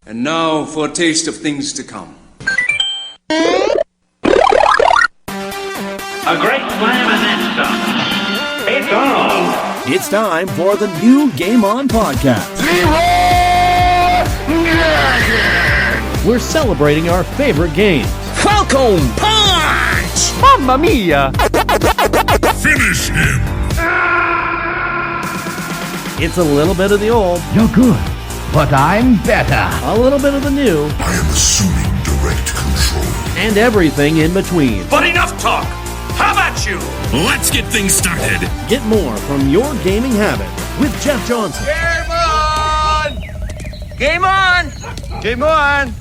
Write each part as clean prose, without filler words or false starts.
And now for a taste of things to come. A great slam and then some. It's on. It's time for the new Game On podcast. We're celebrating our favorite games. Falcon Punch! Mamma mia! Finish him! It's a little bit of the old, You're good, but I'm better. a little bit of the new, I am assuming direct control. and everything in between. But enough talk. How about you? Let's get things started. Get more from your gaming habit with Jeff Johnson. Game on! Game on! Game on!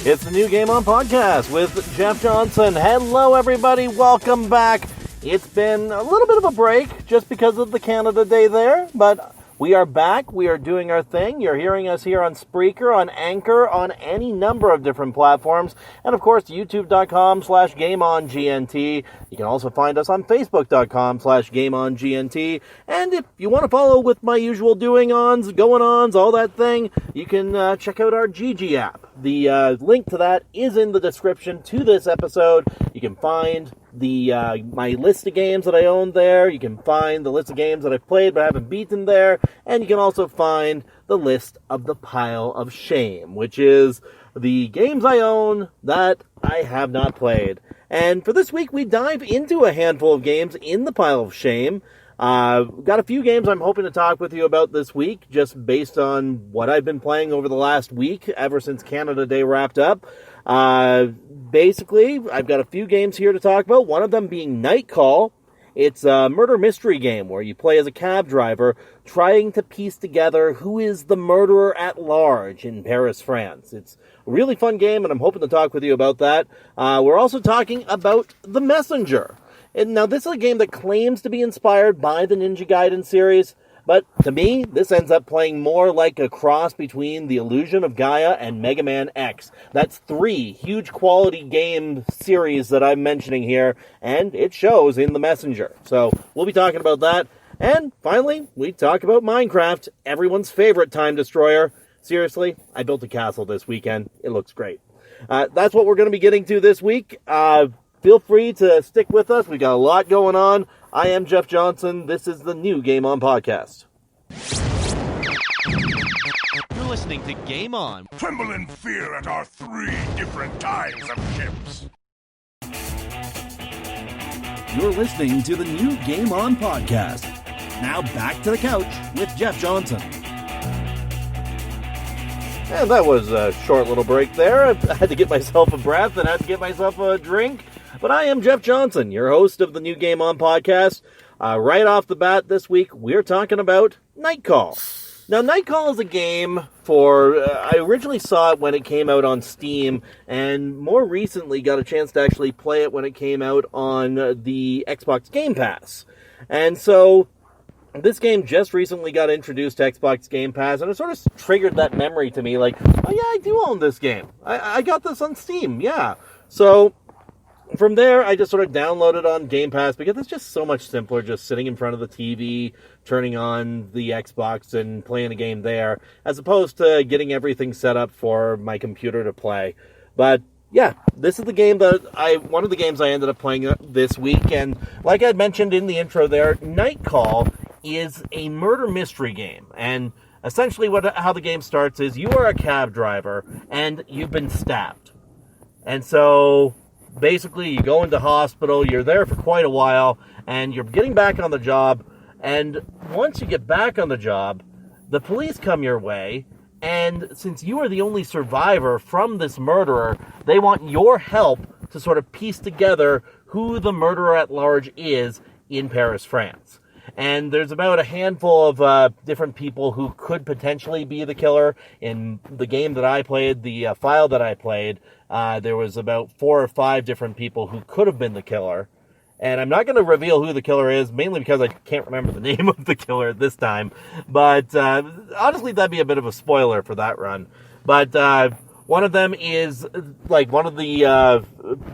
It's the new Game On podcast with Jeff Johnson. Hello, everybody. Welcome back. It's been a little bit of a break just because of the Canada Day there, but we are back. We are doing our thing. You're hearing us here on Spreaker, on Anchor, on any number of different platforms, and of course, youtube.com/GameOnGNT. You can also find us on facebook.com/GameOnGNT. And if you want to follow with my usual doing-ons, going-ons, all that thing, you can check out our GG app. The link to that is in the description to this episode. You can find the my list of games that I own there. You can find the list of games that I've played but haven't beaten there. And you can also find the list of the pile of shame, which is the games I own that I have not played. And for this week, we dive into a handful of games in the pile of shame. Got a few games I'm hoping to talk with you about this week, just based on what I've been playing over the last week, ever since Canada Day wrapped up. Basically, I've got a few games here to talk about, one of them being Night Call. It's a murder mystery game where you play as a cab driver trying to piece together who is the murderer at large in Paris, France. It's a really fun game, and I'm hoping to talk with you about that. We're also talking about The Messenger. And now, this is a game that claims to be inspired by the Ninja Gaiden series, but to me, this ends up playing more like a cross between The Illusion of Gaia and Mega Man X. That's three huge quality game series that I'm mentioning here, and it shows in The Messenger. So, we'll be talking about that. And finally, we talk about Minecraft, everyone's favorite time destroyer. Seriously, I built a castle this weekend. It looks great. That's what we're going to be getting to this week. Feel free to stick with us. We got a lot going on. I am Jeff Johnson. This is the new Game On podcast. You're listening to Game On. Tremble in fear at our 3 different kinds of ships. You're listening to the new Game On podcast. Now back to the couch with Jeff Johnson. And that was a short little break there. I had to get myself a breath and I had to get myself a drink. But I am Jeff Johnson, your host of the new Game On podcast. Right off the bat this week, we're talking about Night Call. Now, Night Call is a game I originally saw it when it came out on Steam, and more recently got a chance to actually play it when it came out on the Xbox Game Pass. And so, this game just recently got introduced to Xbox Game Pass, and it sort of triggered that memory to me, like, oh yeah, I do own this game. I got this on Steam, yeah. So, from there, I just sort of downloaded on Game Pass because it's just so much simpler just sitting in front of the TV, turning on the Xbox and playing a game there, as opposed to getting everything set up for my computer to play. But yeah, this is the game one of the games I ended up playing this week, and like I mentioned in the intro there, Night Call is a murder mystery game, and essentially how the game starts is you are a cab driver, and you've been stabbed. And so basically, you go into hospital, you're there for quite a while, and you're getting back on the job, and once you get back on the job, the police come your way, and since you are the only survivor from this murderer, they want your help to sort of piece together who the murderer at large is in Paris, France. And there's about a handful of different people who could potentially be the killer. In the game that I played, the file that I played, there was about 4 or 5 different people who could have been the killer. And I'm not going to reveal who the killer is, mainly because I can't remember the name of the killer this time. But honestly, that'd be a bit of a spoiler for that run. But One of them is like one of the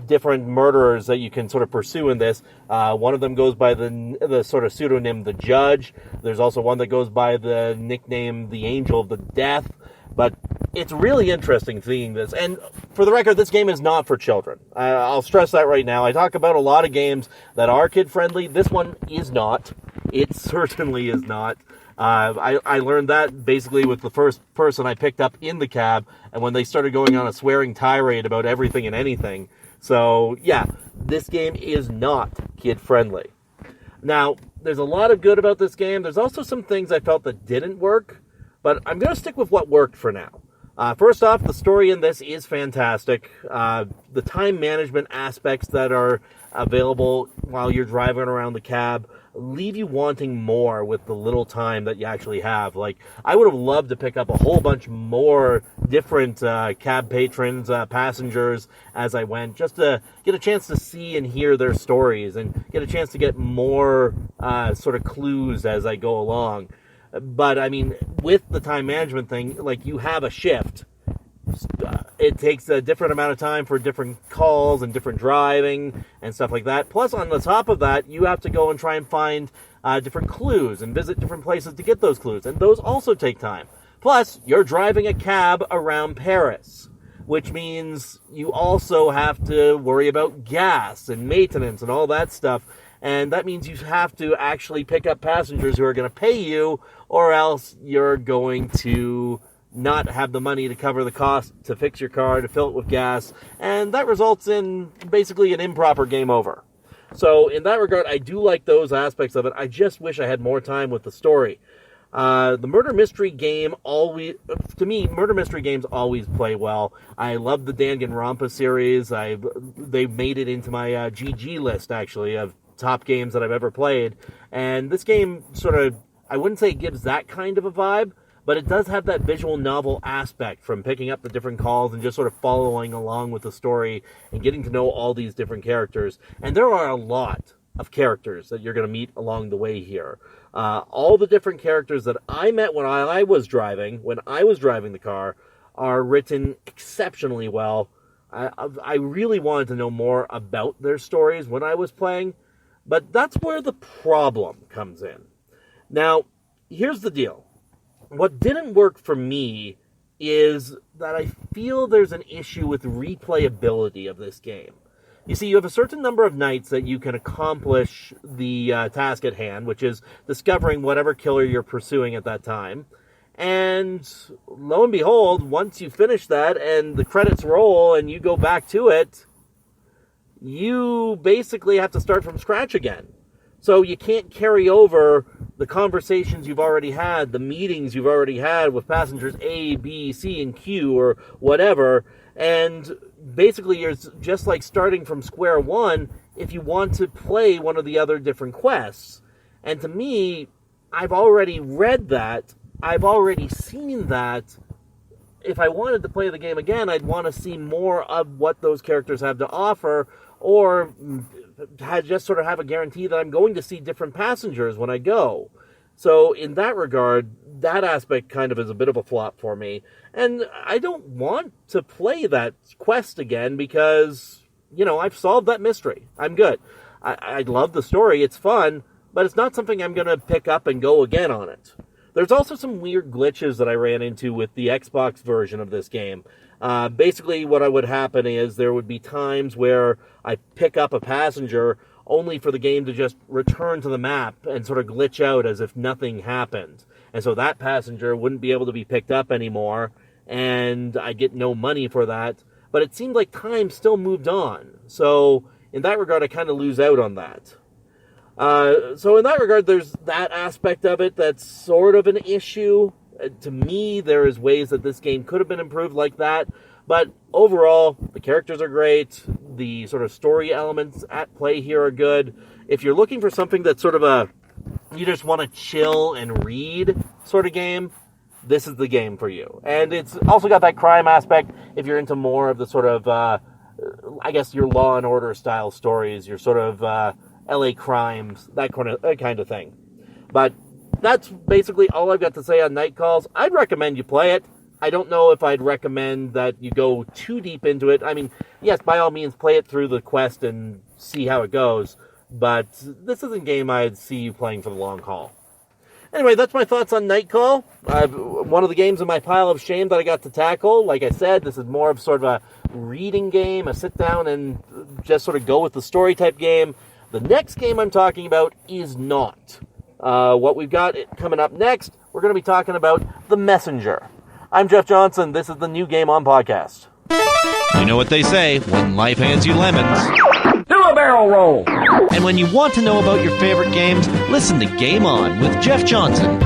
different murderers that you can sort of pursue in this. One of them goes by the sort of pseudonym The Judge. There's also one that goes by the nickname The Angel of the Death. But it's really interesting seeing this. And for the record, this game is not for children. I'll stress that right now. I talk about a lot of games that are kid-friendly. This one is not. It certainly is not. I learned that basically with the first person I picked up in the cab, and when they started going on a swearing tirade about everything and anything. So, yeah, this game is not kid-friendly. Now, there's a lot of good about this game. There's also some things I felt that didn't work. But I'm going to stick with what worked for now. First off, the story in this is fantastic. The time management aspects that are available while you're driving around the cab leave you wanting more with the little time that you actually have. Like, I would have loved to pick up a whole bunch more different cab patrons, passengers as I went, just to get a chance to see and hear their stories and get a chance to get more sort of clues as I go along. But, I mean, with the time management thing, like, you have a shift. It takes a different amount of time for different calls and different driving and stuff like that. Plus, on the top of that, you have to go and try and find different clues and visit different places to get those clues. And those also take time. Plus, you're driving a cab around Paris, which means you also have to worry about gas and maintenance and all that stuff. And that means you have to actually pick up passengers who are going to pay you, or else you're going to not have the money to cover the cost to fix your car, to fill it with gas, and that results in basically an improper game over. So in that regard, I do like those aspects of it. I just wish I had more time with the story. The murder mystery game murder mystery games always play well. I love the Danganronpa series. They made it into my GG list, actually, of top games that I've ever played. And this game sort of, I wouldn't say it gives that kind of a vibe, but it does have that visual novel aspect from picking up the different calls and just sort of following along with the story and getting to know all these different characters. And there are a lot of characters that you're going to meet along the way here. All the different characters that I met when I was driving the car, are written exceptionally well. I really wanted to know more about their stories when I was playing, but that's where the problem comes in. Now, here's the deal. What didn't work for me is that I feel there's an issue with replayability of this game. You see, you have a certain number of nights that you can accomplish the task at hand, which is discovering whatever killer you're pursuing at that time. And lo and behold, once you finish that and the credits roll and you go back to it, you basically have to start from scratch again. So you can't carry over the conversations you've already had, the meetings you've already had with passengers A, B, C, and Q, or whatever, and basically you're just like starting from square one if you want to play one of the other different quests. And to me, I've already read that, I've already seen that. If I wanted to play the game again, I'd want to see more of what those characters have to offer, or just sort of have a guarantee that I'm going to see different passengers when I go. So in that regard, that aspect kind of is a bit of a flop for me. And I don't want to play that quest again because, I've solved that mystery. I'm good. I love the story. It's fun, but it's not something I'm going to pick up and go again on it. There's also some weird glitches that I ran into with the Xbox version of this game. Basically, what would happen is there would be times where I pick up a passenger only for the game to just return to the map and sort of glitch out as if nothing happened. And so that passenger wouldn't be able to be picked up anymore, and I get no money for that. But it seemed like time still moved on. So in that regard, I kind of lose out on that. So in that regard, there's that aspect of it that's sort of an issue. To me, there is ways that this game could have been improved like that. But overall, the characters are great. The sort of story elements at play here are good. If you're looking for something that's sort of you just want to chill and read sort of game, this is the game for you. And it's also got that crime aspect if you're into more of the sort of, your Law and Order style stories, your sort of LA crimes, that kind of thing. But that's basically all I've got to say on Night Calls. I'd recommend you play it. I don't know if I'd recommend that you go too deep into it. I mean, yes, by all means, play it through the quest and see how it goes, but this isn't a game I'd see you playing for the long haul. Anyway, that's my thoughts on Nightcall. One of the games in my pile of shame that I got to tackle. Like I said, this is more of sort of a reading game, a sit down and just sort of go with the story type game. The next game I'm talking about is not. What we've got coming up next, we're going to be talking about The Messenger. I'm Jeff Johnson. This is the new GameOn podcast. You know what they say, when life hands you lemons. Do a barrel roll. And when you want to know about your favorite games, listen to Game On with Jeff Johnson.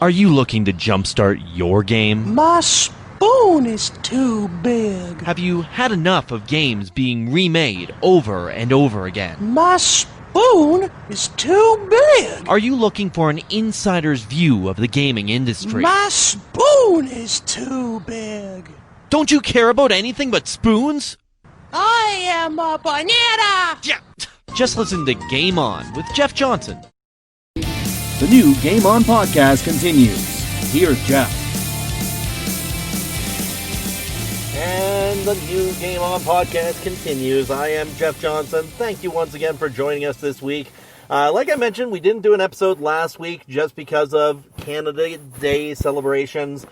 Are you looking to jumpstart your game? My spoon is too big. Have you had enough of games being remade over and over again? My spoon is too big. Are you looking for an insider's view of the gaming industry? My spoon is too big. Don't you care about anything but spoons? I am a banana. Yeah. Just listen to Game On with Jeff Johnson. The new Game On podcast continues. Here's Jeff. And the new Game On podcast continues. I am Jeff Johnson. Thank you once again for joining us this week. Like I mentioned, we didn't do an episode last week just because of Canada Day celebrations.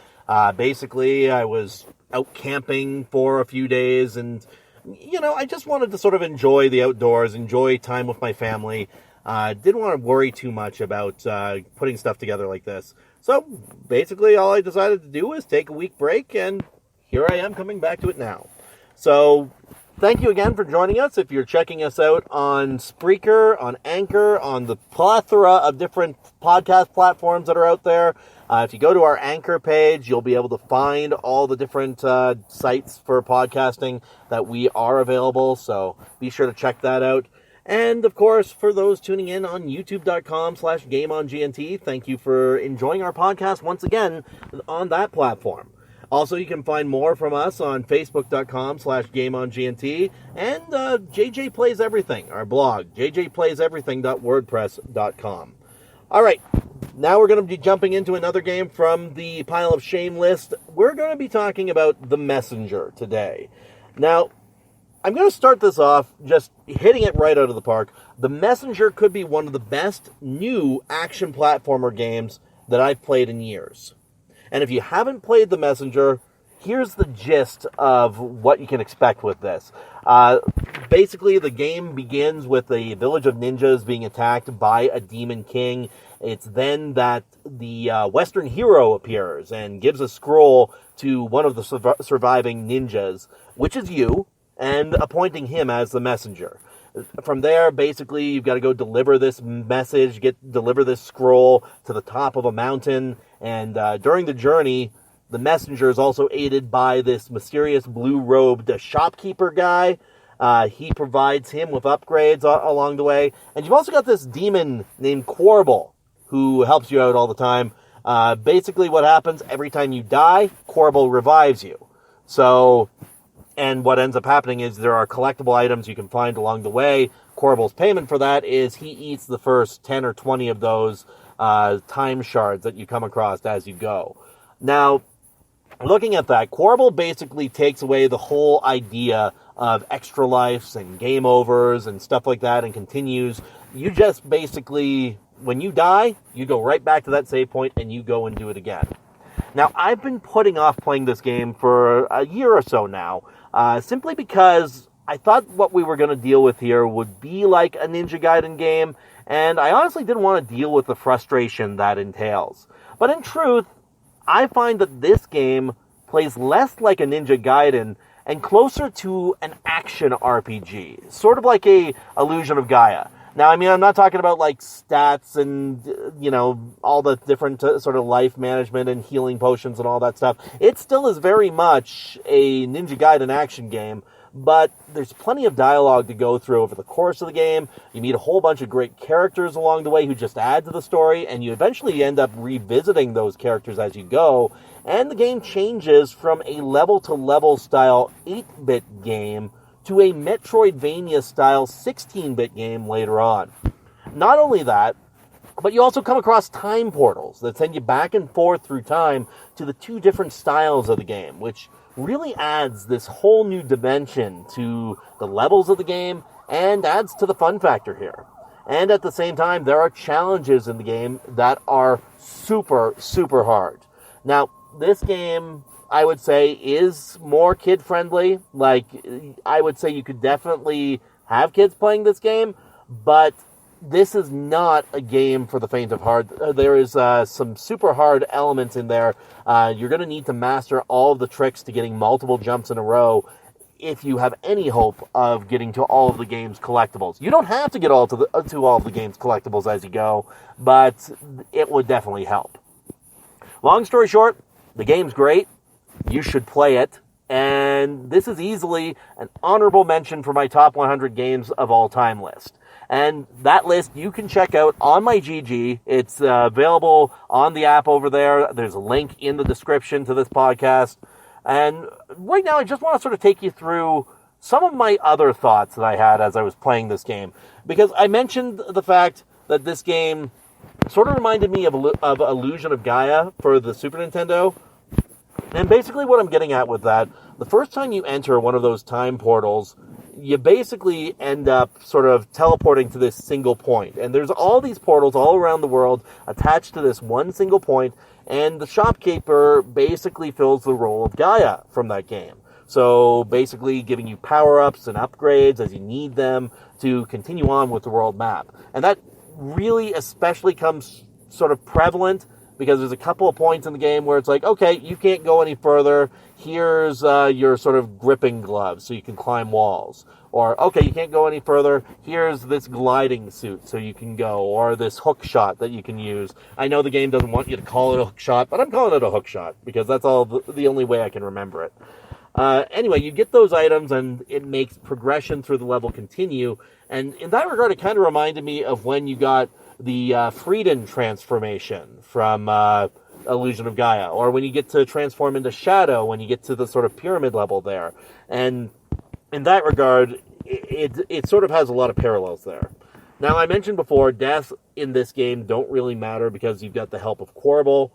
Basically, I was out camping for a few days and, you know, I just wanted to sort of enjoy the outdoors, enjoy time with my family. Didn't want to worry too much about putting stuff together like this. So basically all I decided to do was take a week break, and here I am coming back to it now. So thank you again for joining us. If you're checking us out on Spreaker, on Anchor, on the plethora of different podcast platforms that are out there, if you go to our Anchor page, you'll be able to find all the different sites for podcasting that we are available. So be sure to check that out. And, of course, for those tuning in on youtube.com/GameOnGNT, thank you for enjoying our podcast once again on that platform. Also, you can find more from us on Facebook.com/GameOnGNT and JJ Plays Everything, our blog, jjplayseverything.wordpress.com. All right, now we're going to be jumping into another game from the Pile of Shame list. We're going to be talking about The Messenger today. Now, I'm going to start this off just hitting it right out of the park. The Messenger could be one of the best new action platformer games that I've played in years. And if you haven't played The Messenger, here's the gist of what you can expect with this. Basically, the game begins with a village of ninjas being attacked by a demon king. It's then that the Western hero appears and gives a scroll to one of the surviving ninjas, which is you, and appointing him as the messenger. From there, basically, you've got to go deliver this message, deliver this scroll to the top of a mountain, and during the journey, the messenger is also aided by this mysterious blue-robed shopkeeper guy. He provides him with upgrades along the way, and you've also got this demon named Quarble, who helps you out all the time. Basically, what happens, every time you die, Quarble revives you. And what ends up happening is there are collectible items you can find along the way. Quarble's payment for that is he eats the first 10 or 20 of those time shards that you come across as you go. Now, looking at that, Quarble basically takes away the whole idea of extra lives and game overs and stuff like that and continues. You just basically, when you die, you go right back to that save point and you go and do it again. Now, I've been putting off playing this game for a year or so now, simply because I thought what we were going to deal with here would be like a Ninja Gaiden game, and I honestly didn't want to deal with the frustration that entails. But in truth, I find that this game plays less like a Ninja Gaiden and closer to an action RPG, sort of like a Illusion of Gaia. Now, I mean, I'm not talking about, like, stats and, you know, all the different sort of life management and healing potions and all that stuff. It still is very much a Ninja Gaiden action game, but there's plenty of dialogue to go through over the course of the game. You meet a whole bunch of great characters along the way who just add to the story, and you eventually end up revisiting those characters as you go, and the game changes from a level-to-level style 8-bit game to a Metroidvania-style 16-bit game later on. Not only that, But you also come across time portals that send you back and forth through time to the two different styles of the game, which really adds this whole new dimension to the levels of the game and adds to the fun factor here. And at the same time, there are challenges in the game that are super, super hard. Now, this game, I would say, is more kid-friendly. Like, I would say you could definitely have kids playing this game, but this is not a game for the faint of heart. There is some super hard elements in there. You're going to need to master all of the tricks to getting multiple jumps in a row if you have any hope of getting to all of the game's collectibles. You don't have to get to all of the game's collectibles as you go, but it would definitely help. Long story short, the game's great. You should play it. And this is easily an honorable mention for my top 100 games of all time list. And that list you can check out on my GG. It's available on the app over there. There's a link in the description to this podcast. And right now I just want to sort of take you through some of my other thoughts that I had as I was playing this game. Because I mentioned the fact that this game sort of reminded me of Illusion of Gaia for the Super Nintendo. And basically what I'm getting at with that, the first time you enter one of those time portals, you basically end up sort of teleporting to this single point. And there's all these portals all around the world attached to this one single point, and the shopkeeper basically fills the role of Gaia from that game. So basically giving you power-ups and upgrades as you need them to continue on with the world map. And that really especially comes sort of prevalent because there's a couple of points in the game where it's like, okay, you can't go any further. Here's your sort of gripping gloves so you can climb walls. Or, okay, you can't go any further. Here's this gliding suit so you can go. Or this hook shot that you can use. I know the game doesn't want you to call it a hook shot, but I'm calling it a hook shot because that's all the only way I can remember it. Anyway, you get those items and it makes progression through the level continue. And in that regard, it kind of reminded me of when you got the Frieden transformation from Illusion of Gaia, or when you get to transform into Shadow, when you get to the sort of pyramid level there. And in that regard, it sort of has a lot of parallels there. Now, I mentioned before, deaths in this game don't really matter because you've got the help of Quarble.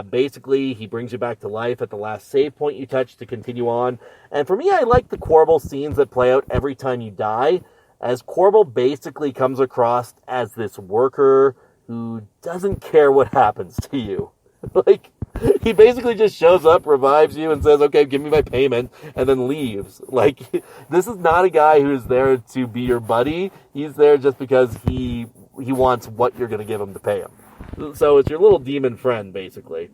Basically, he brings you back to life at the last save point you touch to continue on. And for me, I like the Quarble scenes that play out every time you die, as Quarble basically comes across as this worker who doesn't care what happens to you. Like, he basically just shows up, revives you, and says, okay, give me my payment, and then leaves. Like, this is not a guy who's there to be your buddy. He's there just because he wants what you're going to give him to pay him. So it's your little demon friend, basically.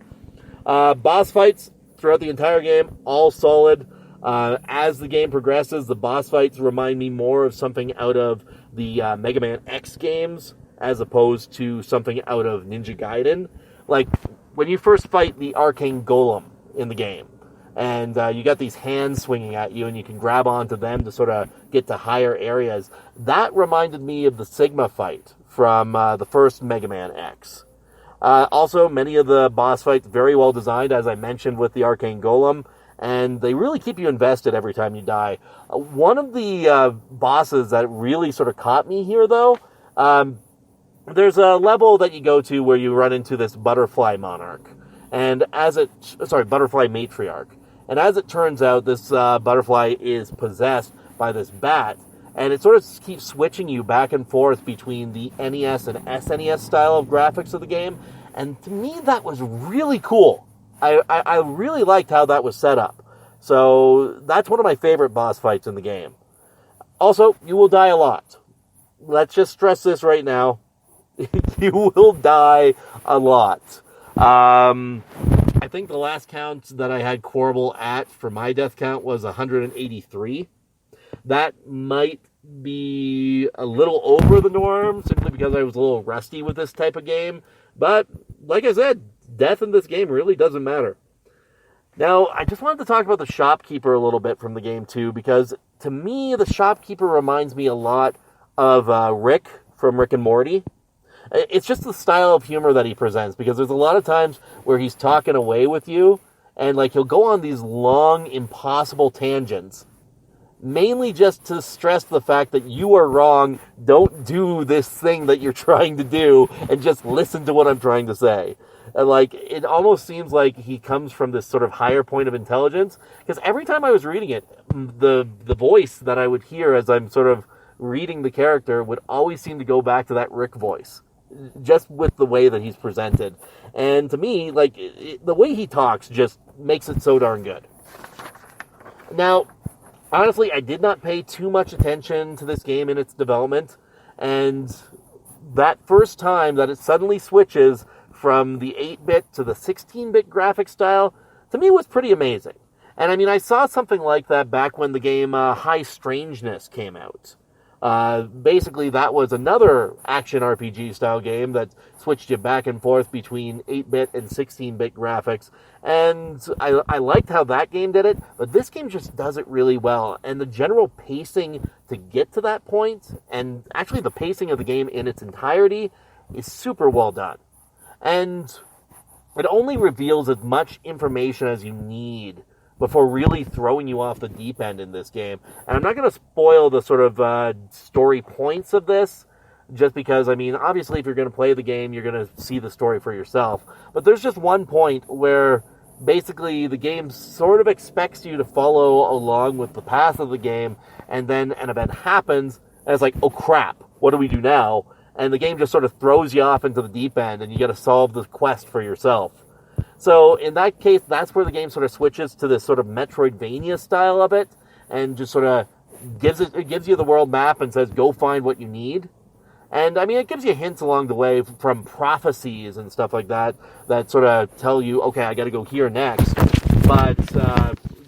Boss fights throughout the entire game, all solid. As the game progresses, the boss fights remind me more of something out of the Mega Man X games as opposed to something out of Ninja Gaiden. Like, when you first fight the Arcane Golem in the game, and you got these hands swinging at you, and you can grab onto them to sort of get to higher areas, that reminded me of the Sigma fight from the first Mega Man X. Also, many of the boss fights very well designed, as I mentioned with the Arcane Golem, and they really keep you invested every time you die. One of the bosses that really sort of caught me here, though, there's a level that you go to where you run into this butterfly monarch, butterfly matriarch. And as it turns out, this butterfly is possessed by this bat, and it sort of keeps switching you back and forth between the NES and SNES style of graphics of the game, and to me that was really cool. I really liked how that was set up. So that's one of my favorite boss fights in the game. Also, you will die a lot. Let's just stress this right now. You will die a lot. I think the last count that I had Quarble at for my death count was 183. That might be a little over the norm, simply because I was a little rusty with this type of game. But, like I said, death in this game really doesn't matter. Now, I just wanted to talk about the shopkeeper a little bit from the game, too, because to me, the shopkeeper reminds me a lot of Rick from Rick and Morty. It's just the style of humor that he presents, because there's a lot of times where he's talking away with you, and like he'll go on these long, impossible tangents, mainly just to stress the fact that you are wrong. Don't do this thing that you're trying to do, and just listen to what I'm trying to say. And it almost seems like he comes from this sort of higher point of intelligence, because every time I was reading it, the voice that I would hear as I'm sort of reading the character would always seem to go back to that Rick voice, just with the way that he's presented. And to me, the way he talks just makes it so darn good. Now, honestly, I did not pay too much attention to this game in its development, and that first time that it suddenly switches from the 8-bit to the 16-bit graphic style, to me was pretty amazing. And I mean, I saw something like that back when the game High Strangeness came out. Basically, that was another action RPG style game that switched you back and forth between 8-bit and 16-bit graphics. And I liked how that game did it, but this game just does it really well. And the general pacing to get to that point, and actually the pacing of the game in its entirety, is super well done. And it only reveals as much information as you need before really throwing you off the deep end in this game. And I'm not going to spoil the sort of story points of this, just because, I mean, obviously if you're going to play the game, you're going to see the story for yourself. But there's just one point where basically the game sort of expects you to follow along with the path of the game, and then an event happens, and it's like, oh crap, what do we do now? And the game just sort of throws you off into the deep end, and you got to solve the quest for yourself. So in that case, that's where the game sort of switches to this sort of Metroidvania style of it, and just sort of gives you the world map and says, go find what you need. And I mean, it gives you hints along the way from prophecies and stuff like that sort of tell you, okay, I got to go here next. But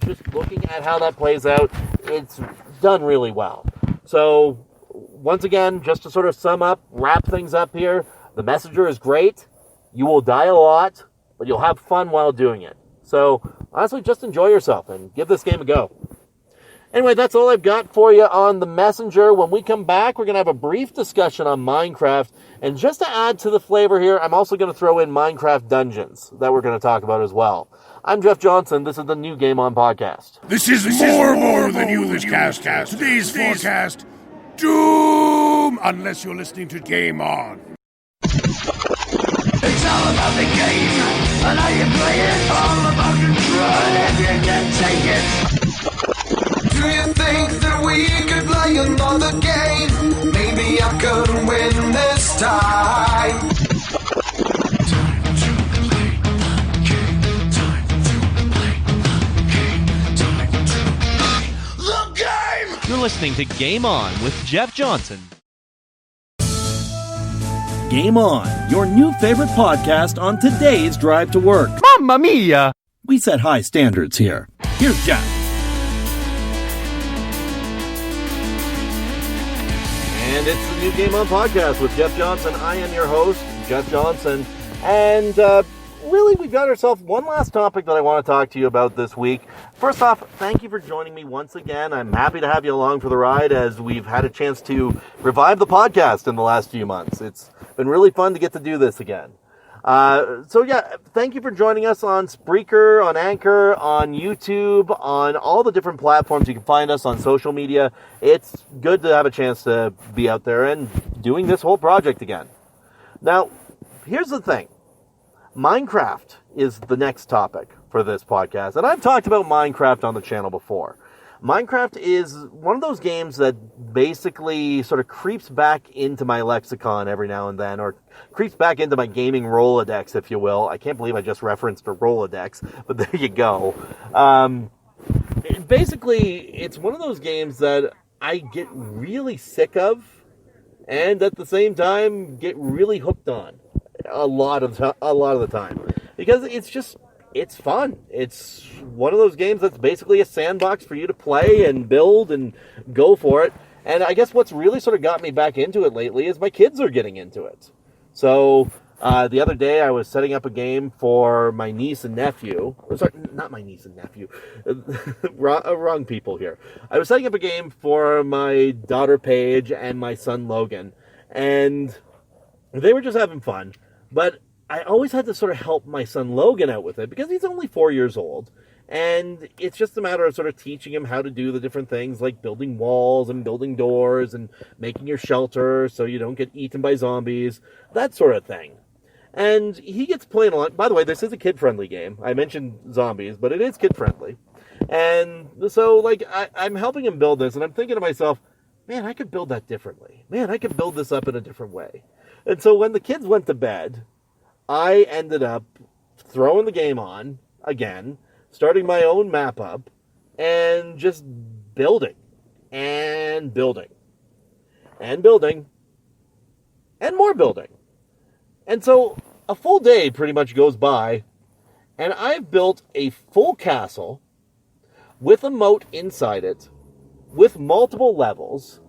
just looking at how that plays out, it's done really well. So once again, just to sort of sum up, wrap things up here, the Messenger is great. You will die a lot, but you'll have fun while doing it. So honestly, just enjoy yourself and give this game a go. Anyway, that's all I've got for you on the Messenger. When we come back, we're going to have a brief discussion on Minecraft. And just to add to the flavor here, I'm also going to throw in Minecraft Dungeons that we're going to talk about as well. I'm Jeff Johnson. This is the new Game On podcast. This is more than you this cast. Today's forecast, doom, unless you're listening to Game On. It's all about the game, and how you play it, all about control, if you can take it. Do you think that we could play another game? Maybe I could win this time. Time to play the game. Time to play the game. Time to play the game. You're listening to Game On with Jeff Johnson. Game On, your new favorite podcast on today's drive to work. Mamma mia! We set high standards here. Here's Jeff. And it's the new Game On podcast with Jeff Johnson. I am your host, Jeff Johnson. And really, we've got ourselves one last topic that I want to talk to you about this week. First off, thank you for joining me once again. I'm happy to have you along for the ride as we've had a chance to revive the podcast in the last few months. It's been really fun to get to do this again. So yeah, thank you for joining us on Spreaker, on Anchor, on YouTube, on all the different platforms you can find us on social media. It's good to have a chance to be out there and doing this whole project again. Now, here's the thing. Minecraft is the next topic for this podcast, and I've talked about Minecraft on the channel before. Minecraft is one of those games that basically sort of creeps back into my lexicon every now and then, or creeps back into my gaming Rolodex, if you will. I can't believe I just referenced a Rolodex, but there you go. Basically, it's one of those games that I get really sick of, and at the same time, get really hooked on a lot of the time. Because it's fun. It's one of those games that's basically a sandbox for you to play and build and go for it. And I guess what's really sort of got me back into it lately is my kids are getting into it. So the other day I was setting up a game for my niece and nephew. Sorry, not my niece and nephew. Wrong people here. I was setting up a game for my daughter Paige and my son Logan. And they were just having fun. But I always had to sort of help my son Logan out with it because he's only 4 years old. And it's just a matter of sort of teaching him how to do the different things like building walls and building doors and making your shelter so you don't get eaten by zombies, that sort of thing. And he gets playing along. By the way, this is a kid-friendly game. I mentioned zombies, but it is kid-friendly. And so, like, I'm helping him build this, and I'm thinking to myself, man, I could build that differently. Man, I could build this up in a different way. And so when the kids went to bed, I ended up throwing the game on again, starting my own map up, and just building, and building, and building, and more building. And so a full day pretty much goes by, and I've built a full castle with a moat inside it, with multiple levels,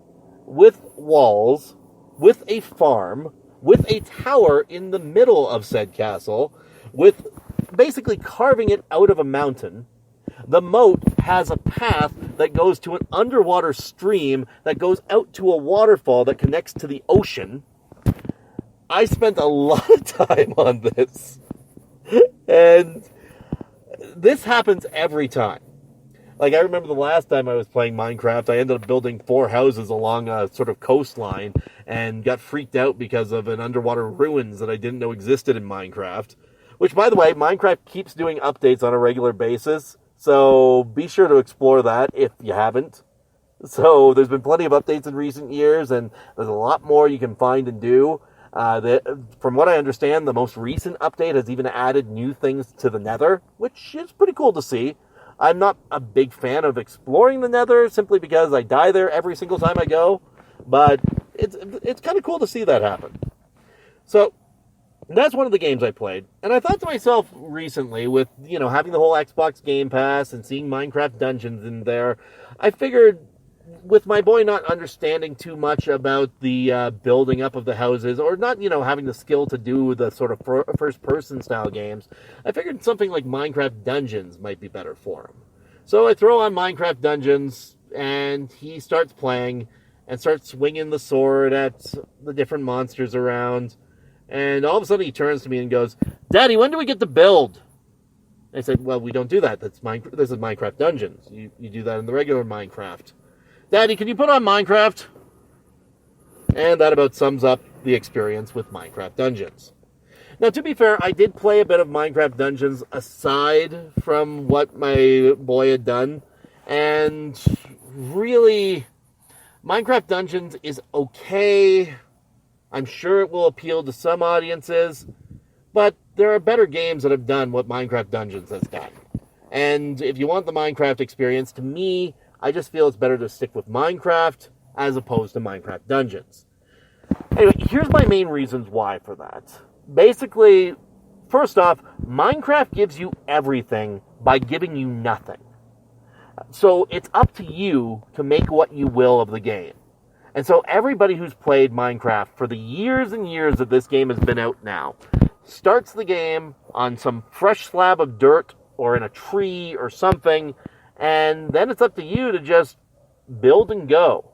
with walls, with a farm, with a tower in the middle of said castle, with basically carving it out of a mountain. The moat has a path that goes to an underwater stream that goes out to a waterfall that connects to the ocean. I spent a lot of time on this. And this happens every time. Like, I remember the last time I was playing Minecraft, I ended up building 4 houses along a sort of coastline and got freaked out because of an underwater ruins that I didn't know existed in Minecraft. Which, by the way, Minecraft keeps doing updates on a regular basis, so be sure to explore that if you haven't. So there's been plenty of updates in recent years, and there's a lot more you can find and do. From what I understand, the most recent update has even added new things to the Nether, which is pretty cool to see. I'm not a big fan of exploring the Nether simply because I die there every single time I go, but it's kind of cool to see that happen. So that's one of the games I played, and I thought to myself recently, with, you know, having the whole Xbox Game Pass and seeing Minecraft Dungeons in there, I figured, with my boy not understanding too much about the building up of the houses, or not, you know, having the skill to do the sort of first-person style games, I figured something like Minecraft Dungeons might be better for him. So I throw on Minecraft Dungeons, and he starts playing, and starts swinging the sword at the different monsters around, and all of a sudden he turns to me and goes, "Daddy, when do we get to build?" I said, "Well, we don't do that. This is Minecraft Dungeons. You do that in the regular Minecraft." "Daddy, can you put on Minecraft?" And that about sums up the experience with Minecraft Dungeons. Now, to be fair, I did play a bit of Minecraft Dungeons aside from what my boy had done. And really, Minecraft Dungeons is okay. I'm sure it will appeal to some audiences. But there are better games that have done what Minecraft Dungeons has done. And if you want the Minecraft experience, to me, I just feel it's better to stick with Minecraft as opposed to Minecraft Dungeons. Anyway, here's my main reasons why for that. Basically, first off, Minecraft gives you everything by giving you nothing. So it's up to you to make what you will of the game. And so everybody who's played Minecraft for the years and years that this game has been out now starts the game on some fresh slab of dirt or in a tree or something, and then it's up to you to just build and go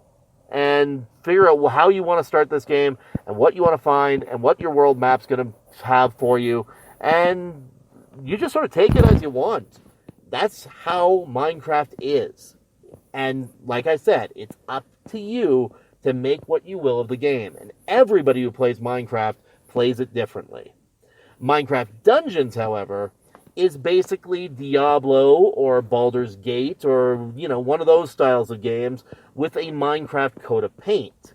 and figure out how you want to start this game and what you want to find and what your world map's going to have for you, and you just sort of take it as you want. That's how Minecraft is. And like I said, it's up to you to make what you will of the game, and everybody who plays Minecraft plays it differently. Minecraft Dungeons, however, is basically Diablo or Baldur's Gate or, you know, one of those styles of games with a Minecraft coat of paint.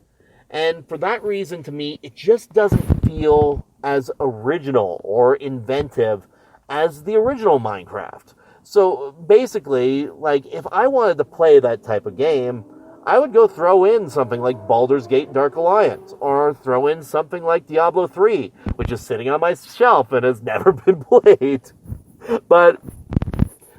And for that reason, to me, it just doesn't feel as original or inventive as the original Minecraft. So basically, like, if I wanted to play that type of game, I would go throw in something like Baldur's Gate Dark Alliance, or throw in something like Diablo 3, which is sitting on my shelf and has never been played. But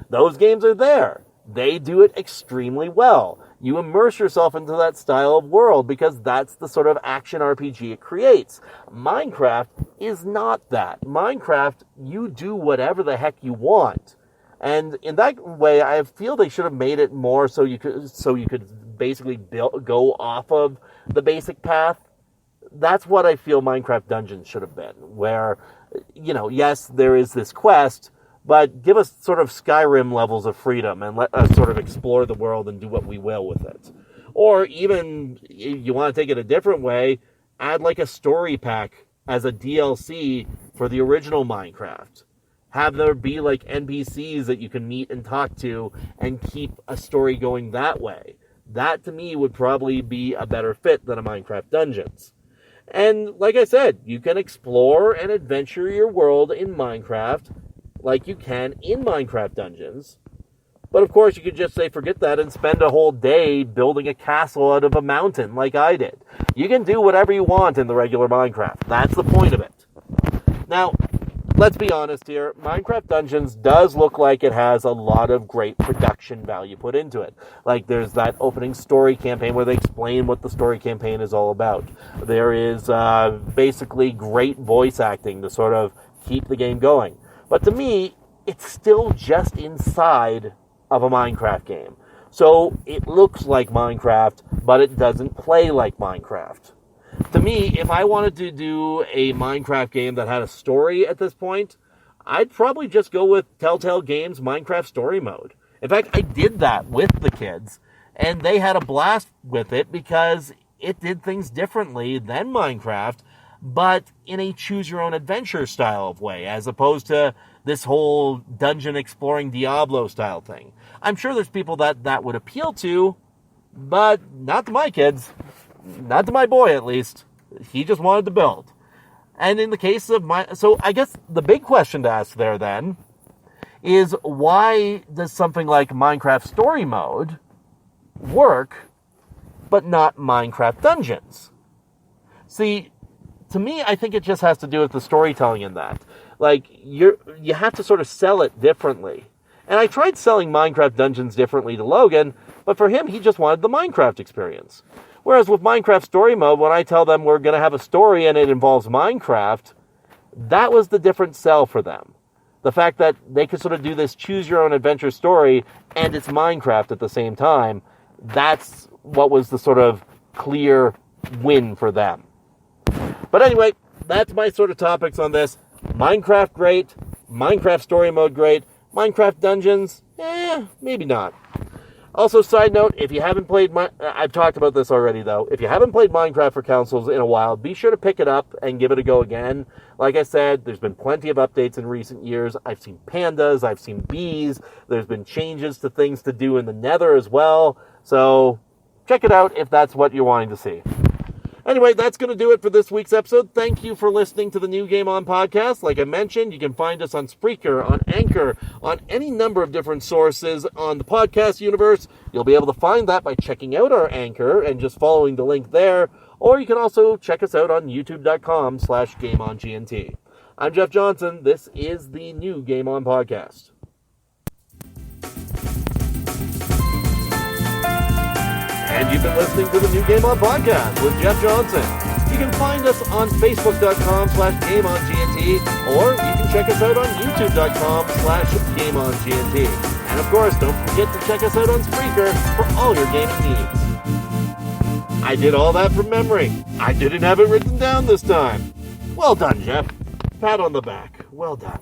those games are there. They do it extremely well. You immerse yourself into that style of world because that's the sort of action RPG it creates. Minecraft is not that. Minecraft, you do whatever the heck you want. And in that way, I feel they should have made it more so you could basically go off of the basic path. That's what I feel Minecraft Dungeons should have been, where, you know, yes, there is this quest, but give us sort of Skyrim levels of freedom and let us sort of explore the world and do what we will with it. Or even, if you want to take it a different way, add like a story pack as a DLC for the original Minecraft. Have there be like NPCs that you can meet and talk to and keep a story going that way. That to me would probably be a better fit than a Minecraft Dungeons. And like I said, you can explore and adventure your world in Minecraft like you can in Minecraft Dungeons. But of course, you could just say, forget that, and spend a whole day building a castle out of a mountain like I did. You can do whatever you want in the regular Minecraft. That's the point of it. Now, let's be honest here. Minecraft Dungeons does look like it has a lot of great production value put into it. Like, there's that opening story campaign where they explain what the story campaign is all about. There is basically great voice acting to sort of keep the game going. But to me, it's still just inside of a Minecraft game. So it looks like Minecraft, but it doesn't play like Minecraft. To me, if I wanted to do a Minecraft game that had a story at this point, I'd probably just go with Telltale Games Minecraft Story Mode. In fact, I did that with the kids, and they had a blast with it because it did things differently than Minecraft, but in a choose-your-own-adventure style of way, as opposed to this whole dungeon exploring Diablo style thing. I'm sure there's people that would appeal to, but not to my kids. Not to my boy, at least. He just wanted to build. And in the case of so I guess the big question to ask there then is, why does something like Minecraft Story Mode work, but not Minecraft Dungeons? See, to me, I think it just has to do with the storytelling in that. Like, you have to sort of sell it differently. And I tried selling Minecraft Dungeons differently to Logan, but for him, he just wanted the Minecraft experience. Whereas with Minecraft Story Mode, when I tell them we're going to have a story and it involves Minecraft, that was the different sell for them. The fact that they could sort of do this choose-your-own-adventure story and it's Minecraft at the same time, that's what was the sort of clear win for them. But anyway, that's my sort of topics on this. Minecraft, great. Minecraft Story Mode, great. Minecraft Dungeons, maybe not. Also, side note, if you haven't played I've talked about this already, though. If you haven't played Minecraft for consoles in a while, be sure to pick it up and give it a go again. Like I said, there's been plenty of updates in recent years. I've seen pandas, I've seen bees. There's been changes to things to do in the Nether as well. So, check it out if that's what you're wanting to see. Anyway, that's going to do it for this week's episode. Thank you for listening to the New Game On podcast. Like I mentioned, you can find us on Spreaker, on Anchor, on any number of different sources on the podcast universe. You'll be able to find that by checking out our Anchor and just following the link there. Or you can also check us out on youtube.com/GameOnGNT. I'm Jeff Johnson. This is the New Game On podcast. And you've been listening to the New Game On podcast with Jeff Johnson. You can find us on Facebook.com/GameOnGNT, or you can check us out on YouTube.com/GameOnGNT. And of course, don't forget to check us out on Spreaker for all your gaming needs. I did all that from memory. I didn't have it written down this time. Well done, Jeff. Pat on the back. Well done.